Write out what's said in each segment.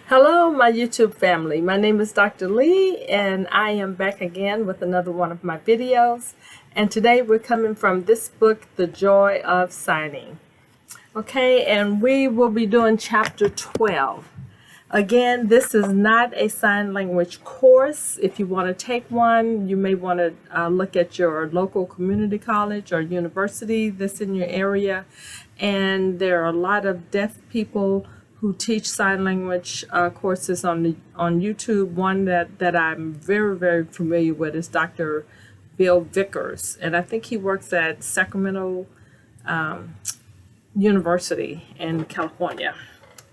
Hello, my YouTube family. My name is Dr. Lee, and I am back again with another one of my videos. And today we're coming from this book, The Joy of Signing. Okay, and we will be doing chapter 12. Again, this is not a sign language course. If you want to take one, you may want to look at your local community college or university that's in your area. And there are a lot of deaf people who teach sign language courses on YouTube. One that I'm very familiar with is Dr. Bill Vickers, and I think he works at Sacramento University in California,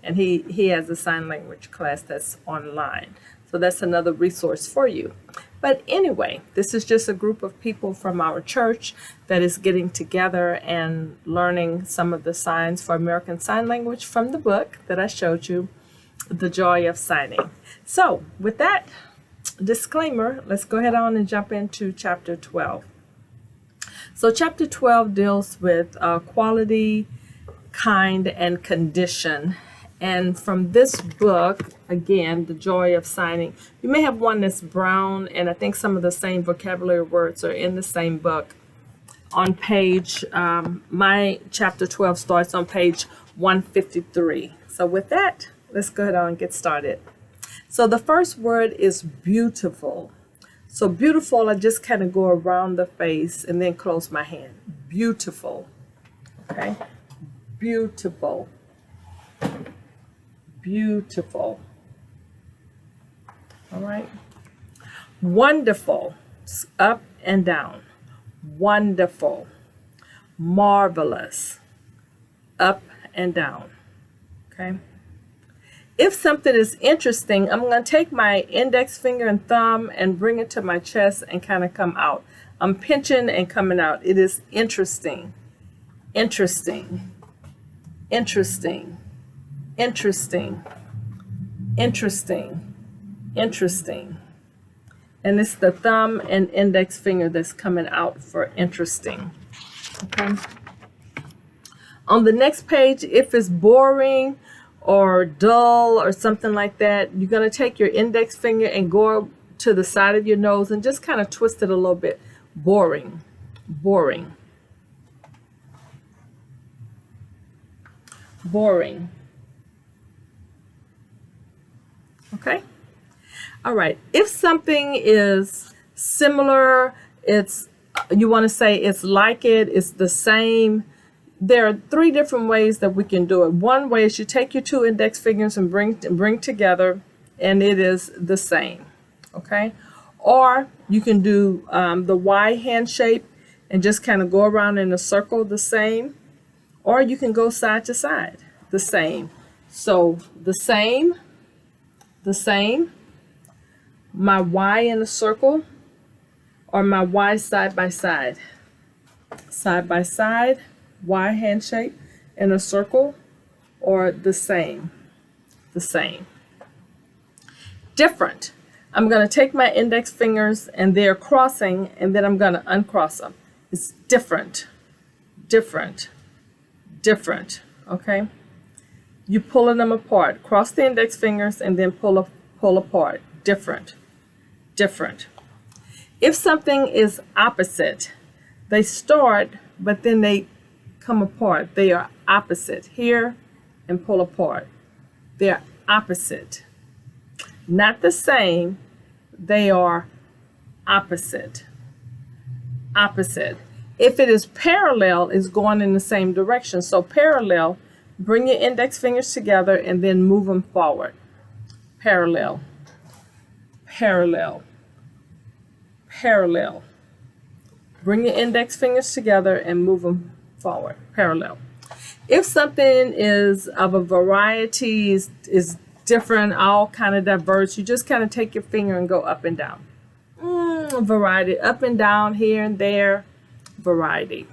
and he has a sign language class that's online. So that's another resource for you. But anyway, this is just a group of people from our church that is getting together and learning some of the signs for American Sign Language from the book that I showed you, The Joy of Signing. So with that disclaimer, let's go ahead on and jump into chapter 12. So chapter 12 deals with quality, kind, and condition. And from this book, again, The Joy of Signing, you may have one that's brown, and I think some of the same vocabulary words are in the same book. On page, my chapter 12 starts on page 153. So with that, let's go ahead and get started. So the first word is beautiful. So beautiful, I just kind of go around the face and then close my hand. Beautiful. Okay? Beautiful. Beautiful. All right. Wonderful. Up and down. Wonderful. Marvelous. Up and down. Okay. If something is interesting, I'm going to take my index finger and thumb and bring it to my chest and kind of come out. I'm pinching and coming out. It is interesting. Interesting. Interesting. Interesting, interesting, interesting. And it's the thumb and index finger that's coming out for interesting. Okay. On the next page, if it's boring or dull or something like that, you're going to take your index finger and go to the side of your nose and just kind of twist it a little bit. Boring, boring, boring. Okay. All right. If something is similar, you want to say it's like it's the same. There are three different ways that we can do it. One way is you take your two index fingers and bring together, and it is the same. Okay. Or you can do the Y hand shape and just kind of go around in a circle, the same. Or you can go side to side, the same. So the same. The same, my Y in a circle, or my Y side by side. Side by side, Y hand shape in a circle, or the same. The same. Different. I'm going to take my index fingers and they're crossing, and then I'm going to uncross them. It's different. Different. Different. Okay? You're pulling them apart. Cross the index fingers and then pull apart. Different. Different. If something is opposite, they start, but then they come apart. They are opposite. Here and pull apart. They're opposite. Not the same. They are opposite. Opposite. If it is parallel, it's going in the same direction. So parallel, bring your index fingers together and then move them forward. Parallel, parallel, parallel. Bring your index fingers together and move them forward. Parallel. If something is of a variety, is different, all kind of diverse, you just kind of take your finger and go up and down. Variety, up and down, here and there, variety.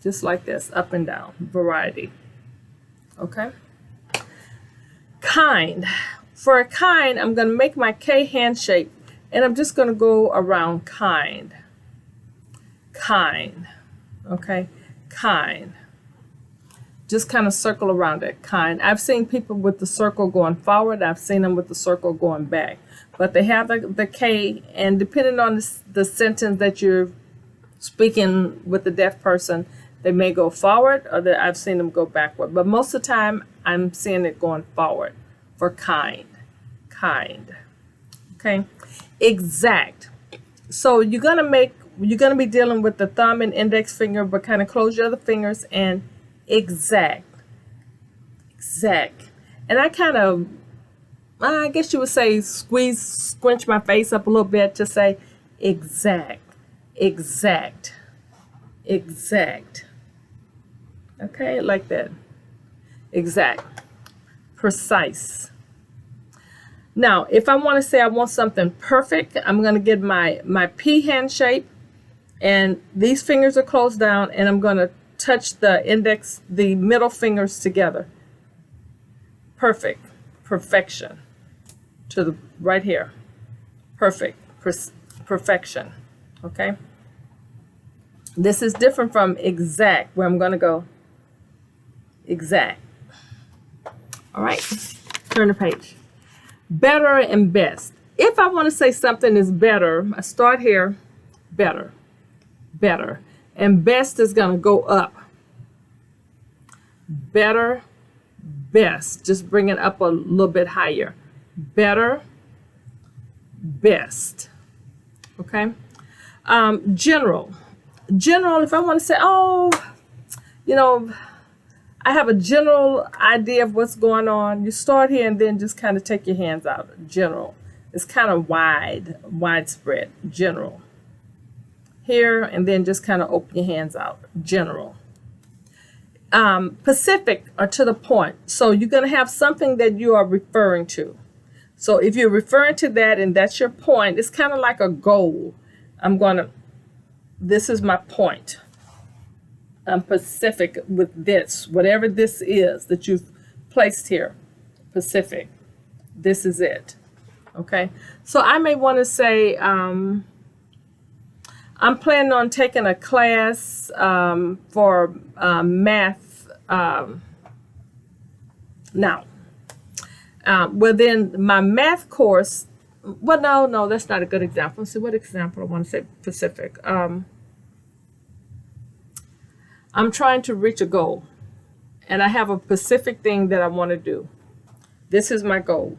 Just like this, up and down, variety. Okay. Kind. For a kind, I'm going to make my K hand shape, and I'm just going to go around kind. Kind. Okay. Kind. Just kind of circle around it, kind. I've seen people with the circle going forward. I've seen them with the circle going back. But they have the K, and depending on the sentence that you're speaking with the deaf person, they may go forward, or I've seen them go backward. But most of the time, I'm seeing it going forward for kind. Kind. Okay? Exact. So you're gonna be dealing with the thumb and index finger, but kind of close your other fingers and exact. Exact. And I kind of, I guess you would say, scrunch my face up a little bit to say exact. Exact. Exact. Okay, like that. Exact. Precise. Now, if I want to say I want something perfect, I'm going to get my P hand shape, and these fingers are closed down, and I'm going to touch the middle fingers together. Perfect. Perfection. To the right here. Perfect. Perfection. Okay? This is different from exact, where I'm going to go exact. All right? Turn the page. Better and best. If I want to say something is better, I start here, better, better. And best is going to go up. Better, best. Just bring it up a little bit higher. Better, best. Okay? General. General, if I want to say, oh, you know, I have a general idea of what's going on. You start here and then just kind of take your hands out. General. It's kind of widespread. General. Here and then just kind of open your hands out. General. Specific or to the point. So you're going to have something that you are referring to. So if you're referring to that and that's your point, it's kind of like a goal. This is my point. I'm specific with this, whatever this is that you've placed here. Specific. This is it. Okay. So I may want to say, I'm planning on taking a class for math now. Well, then my math course, well, no, that's not a good example. Let's see what example I want to say specific. I'm trying to reach a goal, and I have a specific thing that I want to do. This is my goal.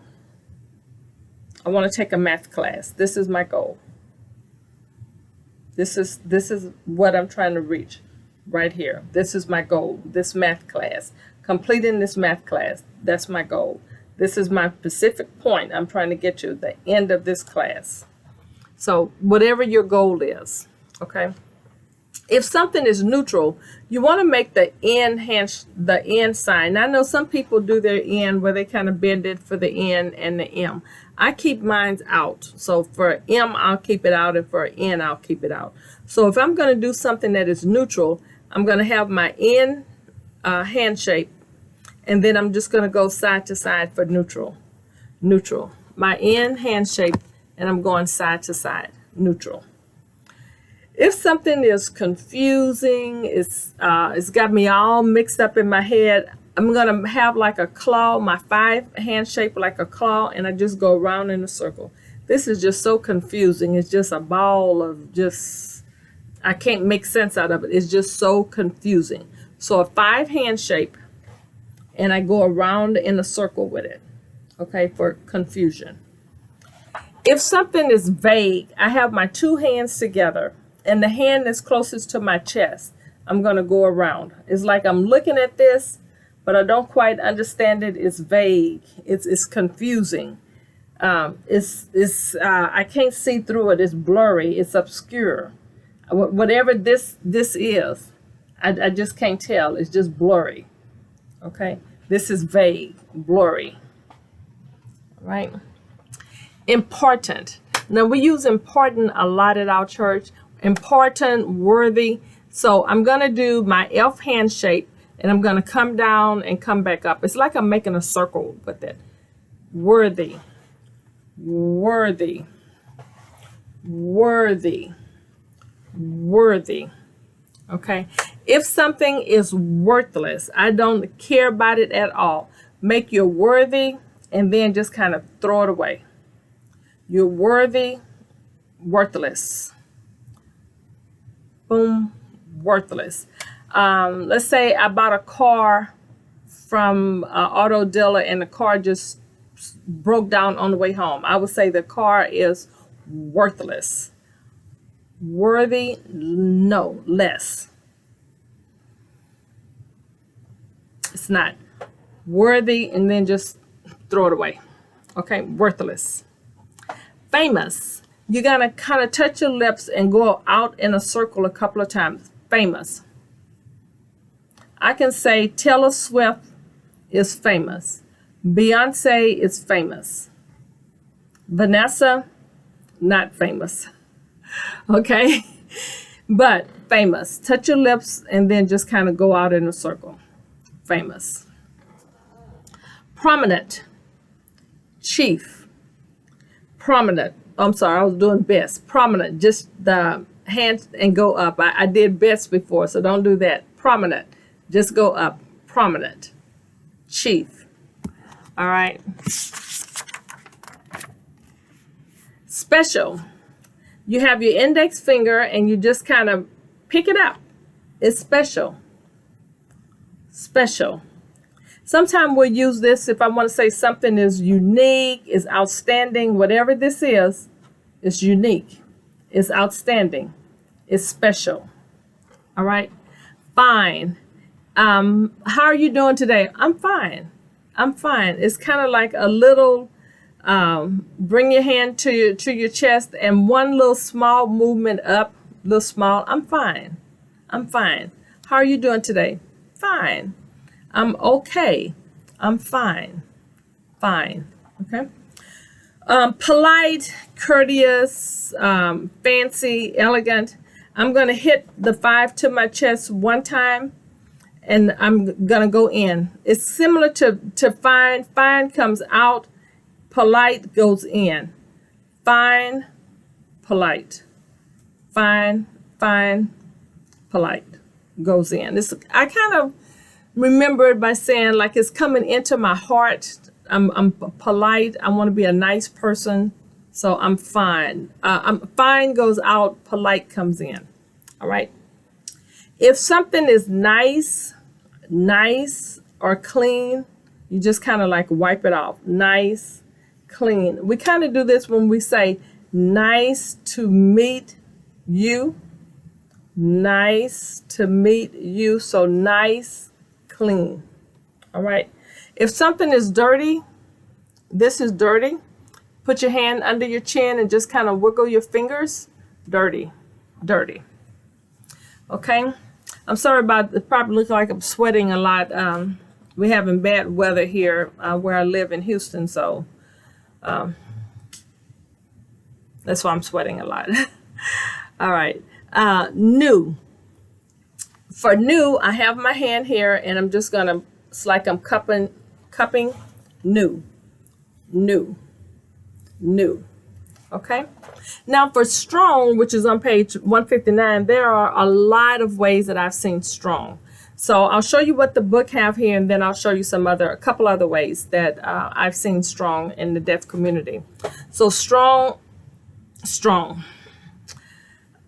I want to take a math class. This is my goal. This is what I'm trying to reach right here. This is my goal. This math class. Completing this math class. That's my goal. This is my specific point I'm trying to get to, the end of this class. So whatever your goal is, okay? If something is neutral, you want to make the N sign. I know some people do their N where they kind of bend it for the N and the M. I keep mine out. So for M, I'll keep it out, and for N, I'll keep it out. So if I'm going to do something that is neutral, I'm going to have my N hand shape, and then I'm just going to go side to side for neutral. Neutral. My N hand shape, and I'm going side to side. Neutral. If something is confusing, it's got me all mixed up in my head, I'm going to have like a claw, my 5 hand shape like a claw, and I just go around in a circle. This is just so confusing. It's just a ball of just, I can't make sense out of it. It's just so confusing. So a 5 hand shape, and I go around in a circle with it, okay, for confusion. If something is vague, I have my 2 hands together, and the hand that's closest to my chest, I'm going to go around. It's like I'm looking at this, but I don't quite understand it. It's vague. It's confusing. I can't see through it. It's blurry. It's obscure. Whatever this is, I just can't tell. It's just blurry. Okay? This is vague, blurry. Right? Important. Now, we use important a lot at our church. Important, worthy. So I'm going to do my F hand shape, and I'm going to come down and come back up. It's like I'm making a circle with it. Worthy, worthy, worthy, worthy. Okay. If something is worthless, I don't care about it at all. Make your worthy and then just kind of throw it away. You're worthy, worthless. Boom, worthless. Let's say I bought a car from an auto dealer and the car just broke down on the way home. I would say the car is worthless. Worthy, no, less. It's not worthy and then just throw it away. Okay, worthless. Famous. You gotta kind of touch your lips and go out in a circle a couple of times. Famous. I can say Taylor Swift is famous. Beyonce is famous. Vanessa, not famous. Okay? But famous. Touch your lips and then just kind of go out in a circle. Famous. Prominent. Chief. Prominent. I'm sorry, I was doing best. Prominent. Just the hands and go up. I did best before, so don't do that. Prominent. Just go up. Prominent. Chief. All right. Special. You have your index finger and you just kind of pick it up. It's special. Special. Sometimes we'll use this if I want to say something is unique, is outstanding, whatever this is unique, is outstanding, is special. All right. Fine. How are you doing today? I'm fine. I'm fine. It's kind of like a little, bring your hand to your chest and one little small movement up, little small. I'm fine. I'm fine. How are you doing today? Fine. I'm okay. I'm fine. Fine. Okay. Polite, courteous, fancy, elegant. I'm going to hit the 5 to my chest one time and I'm going to go in. It's similar to fine. Fine comes out. Polite goes in. Fine, polite. Fine, fine, polite goes in. I kind of remember it by saying like it's coming into my heart. I'm polite. I want to be a nice person. So I'm fine. Fine goes out, polite comes in. All right. If something is nice or clean, you just kind of like wipe it off. Nice, clean. We kind of do this when we say nice to meet you. Nice to meet you. So nice, clean. All right. If something is dirty, this is dirty. Put your hand under your chin and just kind of wiggle your fingers. Dirty, dirty. Okay. I'm sorry about it. Probably look like I'm sweating a lot. We're having bad weather here where I live in Houston, so that's why I'm sweating a lot. All right. New. For new, I have my hand here, and I'm just gonna. It's like I'm cupping. New. Okay. Now for strong, which is on page 159, there are a lot of ways that I've seen strong. So I'll show you what the book have here, and then I'll show you a couple other ways that I've seen strong in the deaf community. So strong.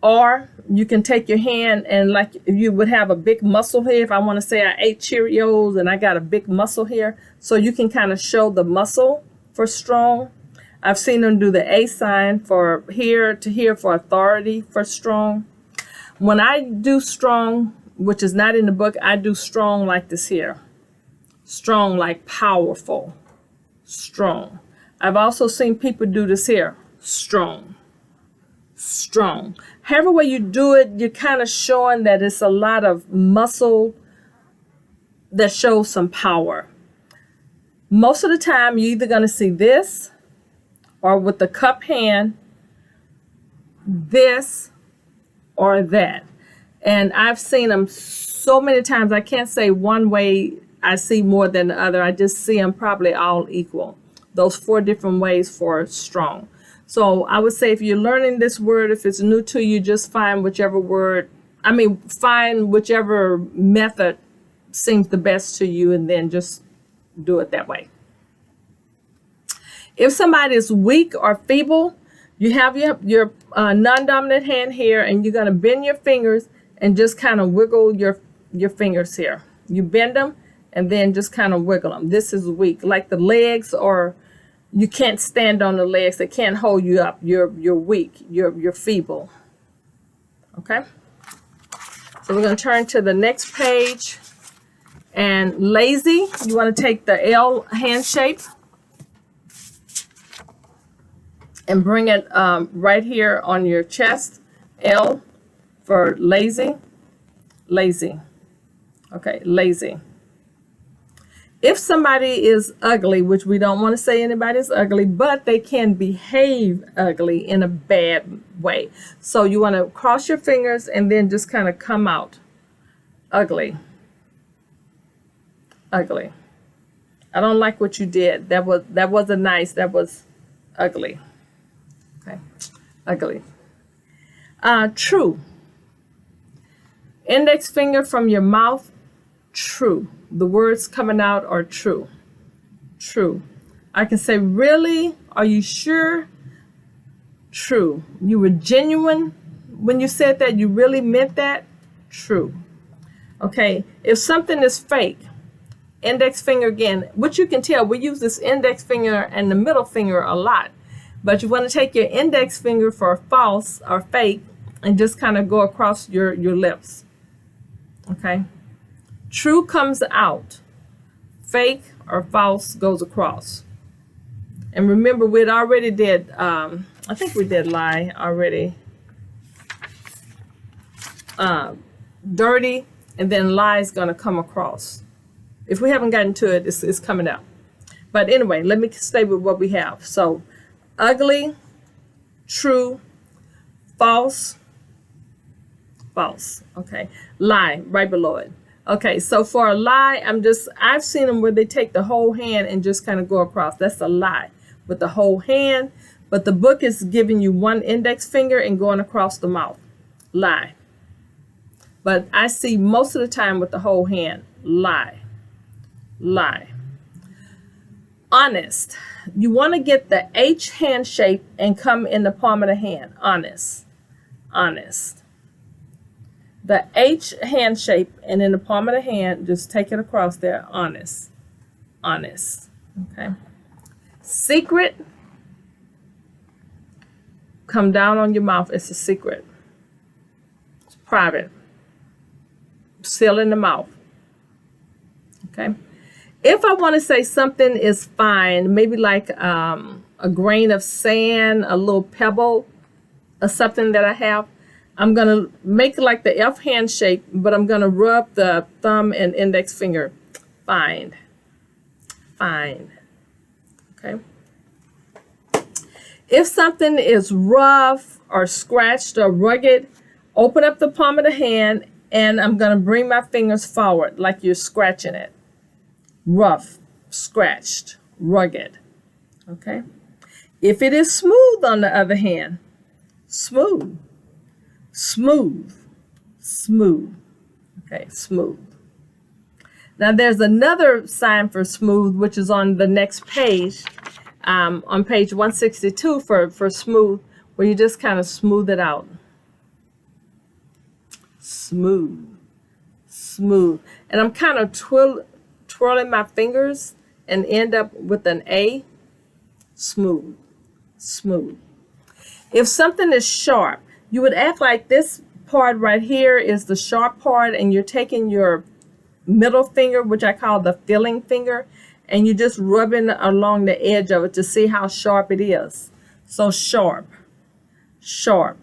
Or you can take your hand and like you would have a big muscle here. If I want to say I ate Cheerios and I got a big muscle here, so you can kind of show the muscle for strong. I've seen them do the A sign for here to here for authority for strong. When I do strong, which is not in the book, I do strong like this here. Strong like powerful. Strong. I've also seen people do this here. Strong. Strong. However way you do it, you're kind of showing that it's a lot of muscle that shows some power. Most of the time, you're either going to see this or with the cup hand, this or that. And I've seen them so many times, I can't say one way I see more than the other. I just see them probably all equal. Those 4 different ways for strong. So I would say if you're learning this word, if it's new to you, just find whichever word I mean, find whichever method seems the best to you and then just do it that way. If somebody is weak or feeble, you have your non-dominant hand here, and you're going to bend your fingers and just kind of wiggle your fingers here. You bend them and then just kind of wiggle them. This is weak, like the legs, or you can't stand on the legs. They can't hold you up. You're weak. You're feeble. Okay. So we're going to turn to the next page. And lazy, you want to take the L hand shape and bring it right here on your chest. L for lazy. Lazy. Okay, lazy. If somebody is ugly, which we don't want to say anybody's ugly, but they can behave ugly in a bad way. So you want to cross your fingers and then just kind of come out. Ugly. Ugly. I don't like what you did. That wasn't nice. That was ugly. Okay. Ugly. True. Index finger from your mouth. True. The words coming out are true. True. I can say, really? Are you sure? True. You were genuine when you said that? You really meant that? True. Okay. If something is fake, index finger again, which you can tell, we use this index finger and the middle finger a lot. But you want to take your index finger for false or fake and just kind of go across your lips. Okay. True comes out. Fake or false goes across. And remember, we'd already did, I think we did lie already. Dirty, and then lie is going to come across. If we haven't gotten to it, it's coming out. But anyway, let me stay with what we have. So, ugly, true, false, false. Okay, lie right below it. Okay, so for a lie, I've seen them where they take the whole hand and just kind of go across. That's a lie with the whole hand. But the book is giving you one index finger and going across the mouth. Lie. But I see most of the time with the whole hand. Lie. Lie. Honest. You want to get the H hand shape and come in the palm of the hand. Honest. Honest. The H hand shape and in the palm of the hand, just take it across there. Honest. Honest. Okay. Secret. Come down on your mouth. It's a secret. It's private. Seal in the mouth. Okay. If I want to say something is fine, maybe like a grain of sand, a little pebble, or something that I have, I'm going to make like the F hand shape, but I'm going to rub the thumb and index finger. Fine. Fine. Okay. If something is rough or scratched or rugged, open up the palm of the hand and I'm going to bring my fingers forward like you're scratching it. Rough, scratched, rugged. Okay. If it is smooth, on the other hand, smooth. Smooth, smooth. Okay, smooth. Now there's another sign for smooth, which is on the next page, on page 162 for smooth, where you just kind of smooth it out. Smooth, smooth. And I'm kind of twirling my fingers and end up with an A. Smooth, smooth. If something is sharp, you would act like this part right here is the sharp part, and you're taking your middle finger, which I call the filling finger, and you're just rubbing along the edge of it to see how sharp it is. So sharp, sharp,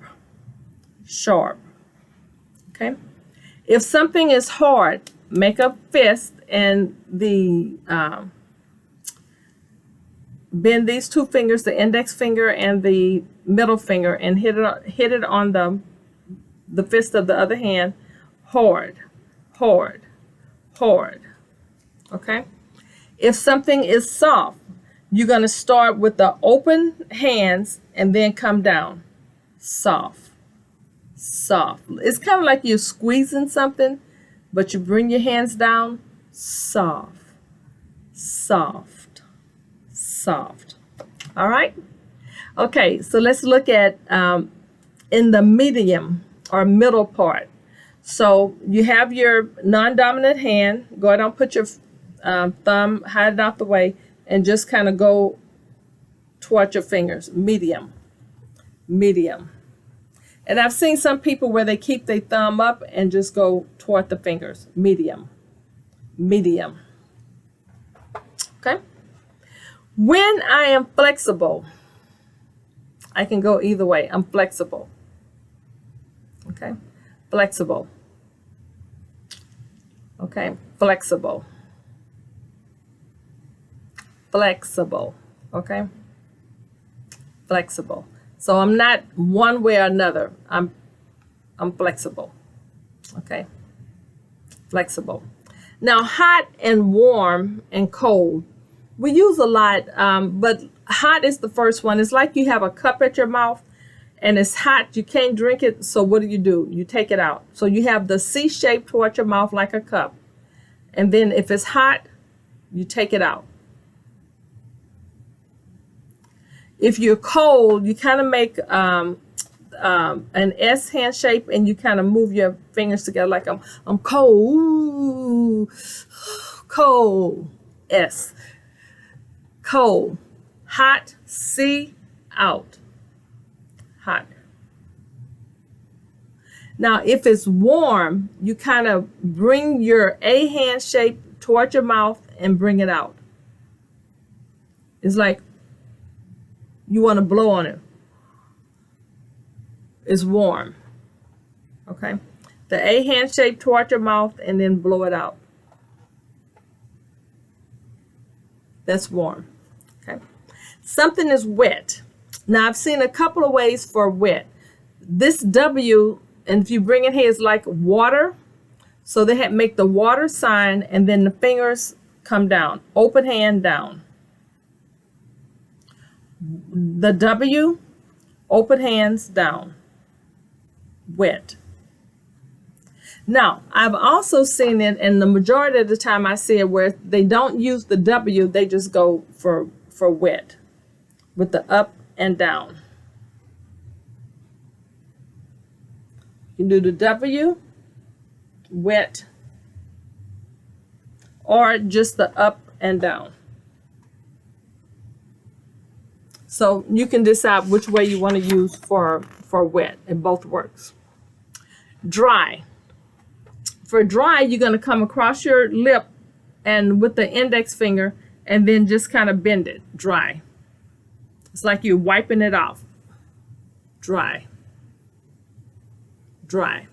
sharp. Okay. If something is hard, make a fist and bend these two fingers, the index finger and the middle finger, and hit it on the fist of the other hand. Hard, hard, hard. Okay. If something is soft, you're going to start with the open hands and then come down. Soft, soft. It's kind of like you're squeezing something, but you bring your hands down. Soft, soft, soft. All right. Okay, so let's look at in the medium or middle part. So you have your non-dominant hand. Go ahead and put your thumb, hide it out the way, and just kind of go toward your fingers. Medium, medium. And I've seen some people where they keep their thumb up and just go toward the fingers. Medium, medium. Okay. When I am flexible, I can go either way. I'm flexible. Okay. Flexible. Okay. Flexible. Flexible. Okay. Flexible. So I'm not one way or another. I'm flexible. Okay. Flexible. Now, hot and warm and cold, we use a lot, but hot is the first one. It's like you have a cup at your mouth and it's hot. You can't drink it. So what do? You take it out. So you have the C shape toward your mouth like a cup. And then if it's hot, you take it out. If you're cold, you kind of make an S hand shape and you kind of move your fingers together like I'm cold. Ooh, cold. S. Cold. Hot. C. Out. Hot. Now, if it's warm, you kind of bring your A hand shape toward your mouth and bring it out. It's like you want to blow on it. It's warm. Okay. The A hand shape toward your mouth and then blow it out. That's warm. Okay. Something is wet. Now I've seen a couple of ways for wet. This W, and if you bring it here, is like water. So they make the water sign and then the fingers come down. Open hand down. The W, open hands down. Wet. Now, I've also seen it, and the majority of the time I see it where they don't use the W, they just go for wet with the up and down. You can do the W, wet, or just the up and down. So you can decide which way you want to use for wet. It both works. Dry. For dry, you're going to come across your lip and with the index finger and then just kind of bend it. Dry. It's like you're wiping it off. Dry. Dry.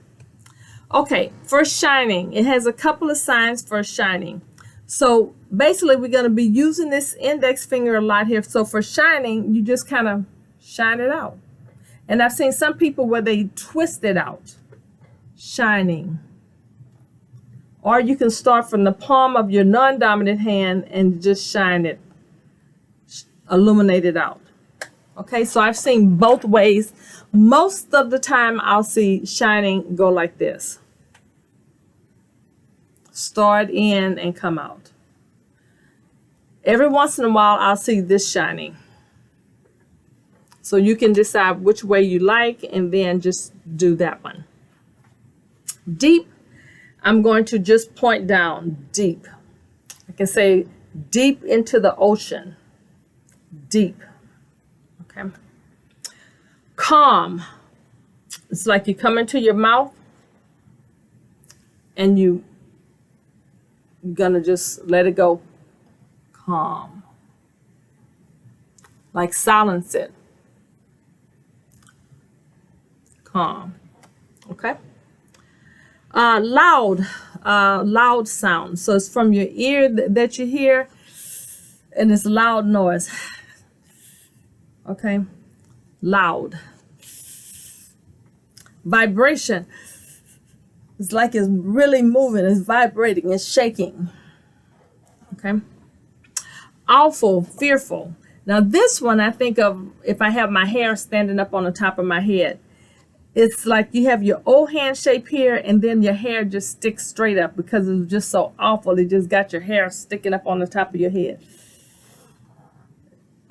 Okay, for shining, it has a couple of signs for shining. So basically, we're going to be using this index finger a lot here. So for shining, you just kind of shine it out. And I've seen some people where they twist it out. Shining. Or you can start from the palm of your non-dominant hand and just shine it, illuminate it out. Okay, so I've seen both ways. Most of the time I'll see shining go like this. Start in and come out. Every once in a while I'll see this shining. So you can decide which way you like and then just do that one. Deep, I'm going to just point down, deep. I can say deep into the ocean, deep. Okay. Calm, it's like you come into your mouth and you're gonna just let it go. Calm. Like silence it. Calm. Okay. Loud. Loud sound. So it's from your ear that you hear, and it's loud noise. Okay. Loud. Vibration. It's like it's really moving. It's vibrating. It's shaking. Okay. Awful, fearful. Now this one I think of if I have my hair standing up on the top of my head. It's like you have your O hand shape here, and then your hair just sticks straight up because it was just so awful. It just got your hair sticking up on the top of your head.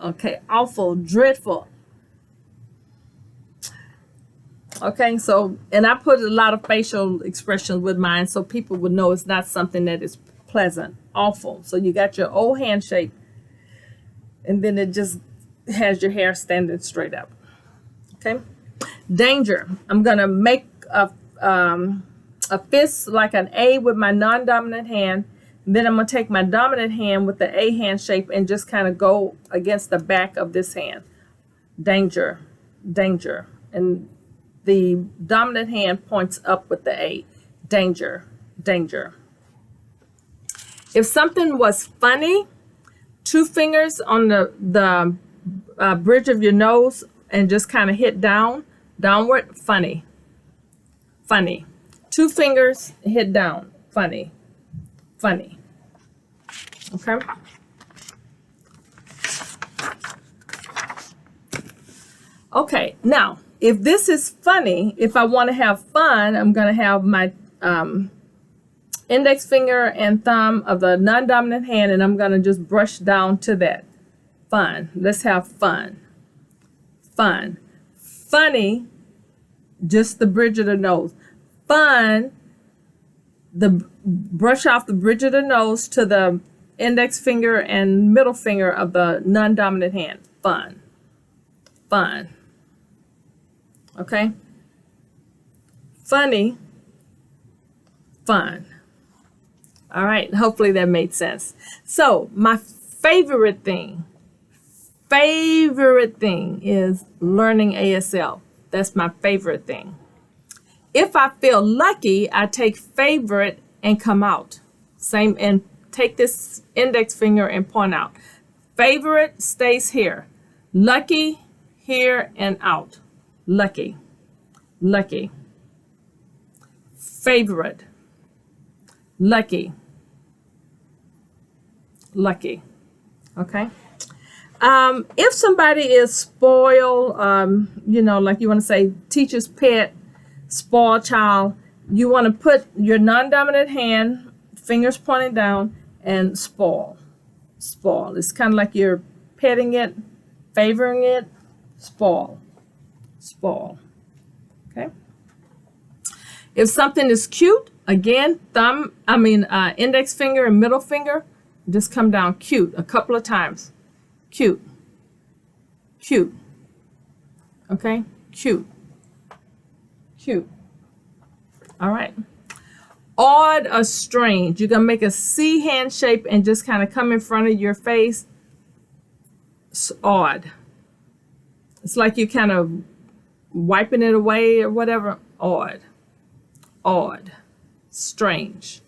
Okay, awful, dreadful. Okay, so, and I put a lot of facial expressions with mine so people would know it's not something that is pleasant. Awful. So you got your O hand shape, and then it just has your hair standing straight up. Okay. Danger. I'm going to make a fist like an A with my non-dominant hand. Then I'm going to take my dominant hand with the A hand shape and just kind of go against the back of this hand. Danger. Danger. And the dominant hand points up with the A. Danger. Danger. If something was funny, 2 fingers on the bridge of your nose and just kind of hit downward, funny, funny. 2 fingers, hit down, funny, funny. Okay. Okay, now, if this is funny, if I want to have fun, I'm going to have my index finger and thumb of the non-dominant hand, and I'm going to just brush down to that. Fun. Let's have fun. Fun. Funny, just the bridge of the nose. Fun, the brush off the bridge of the nose to the index finger and middle finger of the non-dominant hand. Fun. Fun. Okay? Funny. Fun. All right, hopefully that made sense. So my favorite thing is learning ASL. That's my favorite thing. If I feel lucky, I take favorite and come out. Same, and take this index finger and point out. Favorite stays here. Lucky, here and out. Lucky. Lucky. Favorite. Lucky. Lucky. Okay. If somebody is spoiled, like you want to say teacher's pet, spoiled child, you want to put your non-dominant hand, fingers pointing down, and spoil. Spoil. It's kind of like you're petting it, favoring it. Spoil. Spoil. Okay. If something is cute, again, index finger and middle finger, just come down cute a couple of times. Cute. Cute. Okay? Cute. Cute. All right. Odd or strange. You're going to make a C hand shape and just kind of come in front of your face. It's odd. It's like you're kind of wiping it away or whatever. Odd. Odd. Strange.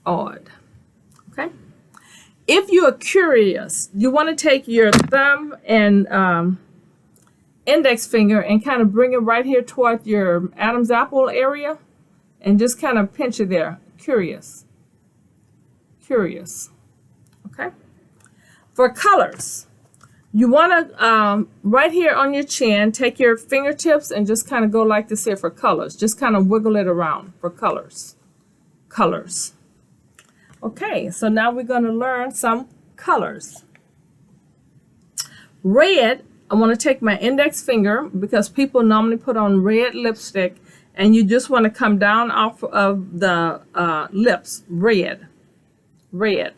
Odd. Okay? If you are curious, you want to take your thumb and index finger and kind of bring it right here toward your Adam's apple area and just kind of pinch it there. Curious. Curious. Okay? For colors, you want to, right here on your chin, take your fingertips and just kind of go like this here for colors. Just kind of wiggle it around for colors. Colors. Okay, so now we're going to learn some colors. Red, I want to take my index finger because people normally put on red lipstick, and you just want to come down off of the lips. Red. Red.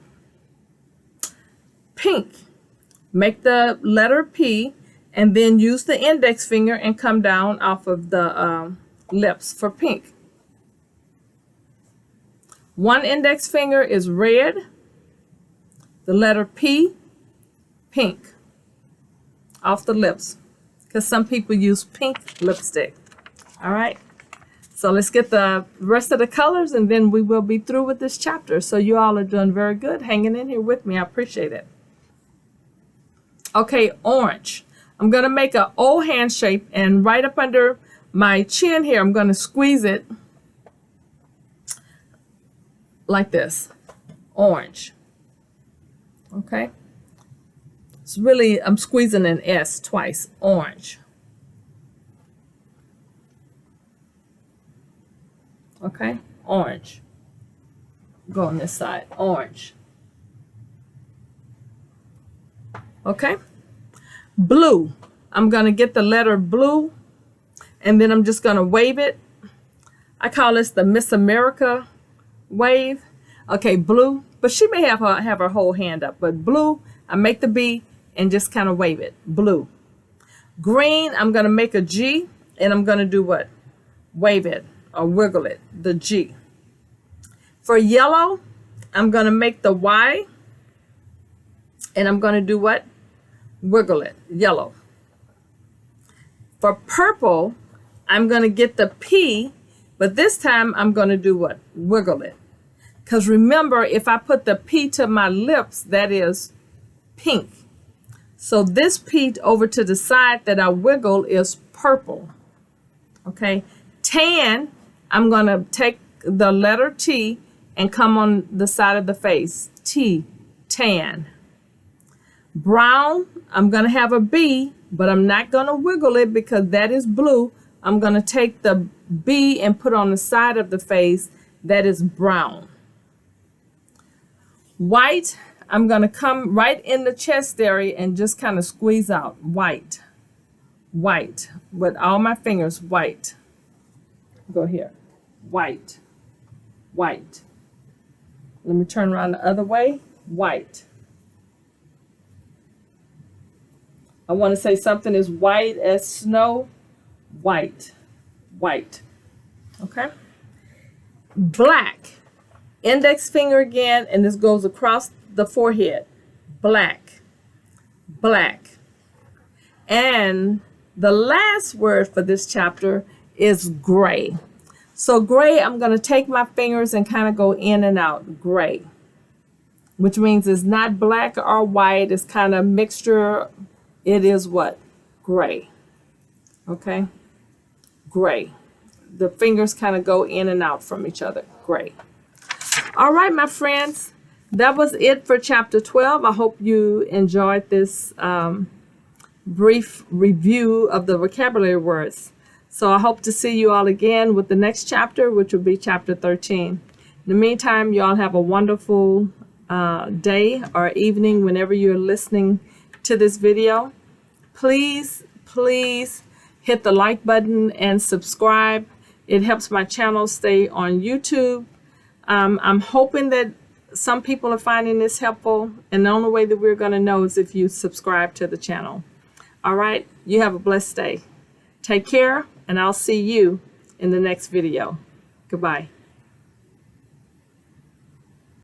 Pink. Make the letter P and then use the index finger and come down off of the lips for pink. One index finger is red, the letter P, pink, off the lips, because some people use pink lipstick. All right, so let's get the rest of the colors and then we will be through with this chapter. So you all are doing very good, hanging in here with me. I appreciate it. Okay, orange. I'm going to make an O hand shape, and right up under my chin here, I'm going to squeeze it like this. Orange. Okay. It's really, I'm squeezing an S twice. Orange. Okay, orange. Go on this side, orange. Okay, blue. I'm going to get the letter blue, and then I'm just going to wave it. I call this the Miss America wave. Okay, blue, but she may have her whole hand up, but blue, I make the B and just kind of wave it, blue. Green, I'm going to make a G, and I'm going to do what? Wave it or wiggle it, the G. For yellow, I'm going to make the Y, and I'm going to do what? Wiggle it, yellow. For purple, I'm going to get the P, but this time I'm going to do what? Wiggle it. Because remember, if I put the P to my lips, that is pink. So this P over to the side that I wiggle is purple. Okay. Tan, I'm going to take the letter T and come on the side of the face. T, tan. Brown, I'm going to have a B, but I'm not going to wiggle it because that is blue. I'm going to take the B and put on the side of the face. That is brown. White, I'm going to come right in the chest area and just kind of squeeze out. White. White. With all my fingers, white. Go here. White. White. Let me turn around the other way. White. I want to say something is white as snow. White. White. Okay. Black. Index finger again, and this goes across the forehead. Black. Black. And the last word for this chapter is gray. So gray, I'm going to take my fingers and kind of go in and out. Gray. Which means it's not black or white. It's kind of mixture. It is what? Gray. Okay? Gray. The fingers kind of go in and out from each other. Gray. All right, my friends. That was it for chapter 12. I hope you enjoyed this brief review of the vocabulary words. So I hope to see you all again with the next chapter, which will be chapter 13. In the meantime, you all have a wonderful day or evening whenever you're listening to this video. Please hit the like button and subscribe. It helps my channel stay on YouTube. I'm hoping that some people are finding this helpful, and the only way that we're going to know is if you subscribe to the channel. All right, you have a blessed day. Take care, and I'll see you in the next video. Goodbye.